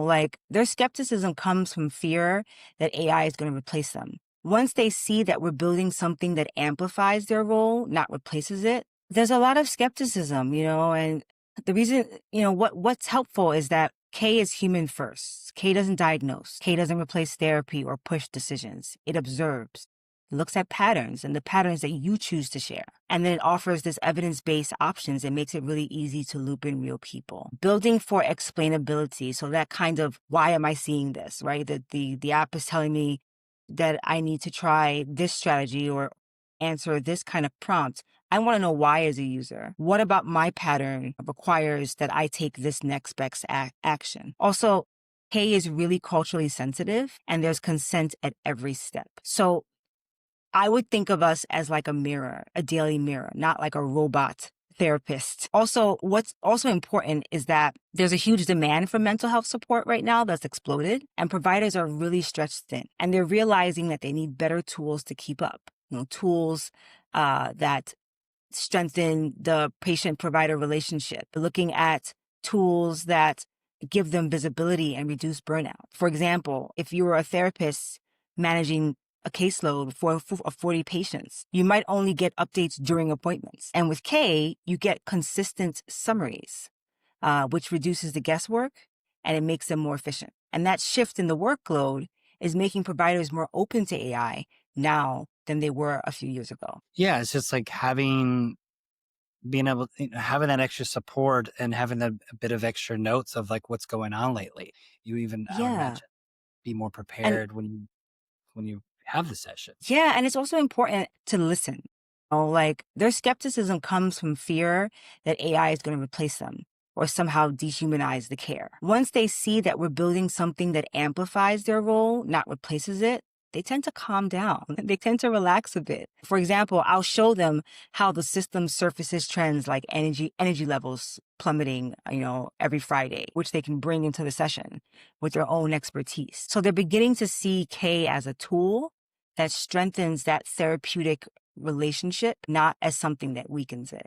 Like their skepticism comes from fear that AI is going to replace them. Once they see that we're building something that amplifies their role, not replaces it, there's a lot of skepticism, and the reason, what's helpful is that K is human first. K doesn't diagnose. K doesn't replace therapy or push decisions. It observes. It looks at patterns and the patterns that you choose to share. And then it offers this evidence-based options. It makes it really easy to loop in real people. Building for explainability. So that kind of, why am I seeing this, right? That the app is telling me that I need to try this strategy or answer this kind of prompt. I want to know why as a user. What about my pattern requires that I take this next best action? Also, K is really culturally sensitive and there's consent at every step. So I would think of us as like a mirror, a daily mirror, not like a robot therapist. Also, what's also important is that there's a huge demand for mental health support right now that's exploded, and providers are really stretched thin, and they're realizing that they need better tools to keep up. Tools that strengthen the patient-provider relationship, looking at tools that give them visibility and reduce burnout. For example, if you were a therapist managing a caseload for 40 patients, you might only get updates during appointments. And with K, you get consistent summaries, which reduces the guesswork and it makes them more efficient. And that shift in the workload is making providers more open to AI now than they were a few years ago. Yeah, it's just like having that extra support and having a bit of extra notes of like what's going on lately. You even, I would imagine, be more prepared when you have the session. Yeah, and it's also important to listen. Like their skepticism comes from fear that AI is going to replace them or somehow dehumanize the care. Once they see that we're building something that amplifies their role, not replaces it, they tend to calm down. They tend to relax a bit. For example, I'll show them how the system surfaces trends like energy levels plummeting, every Friday, which they can bring into the session with their own expertise. So they're beginning to see K as a tool that strengthens that therapeutic relationship, not as something that weakens it.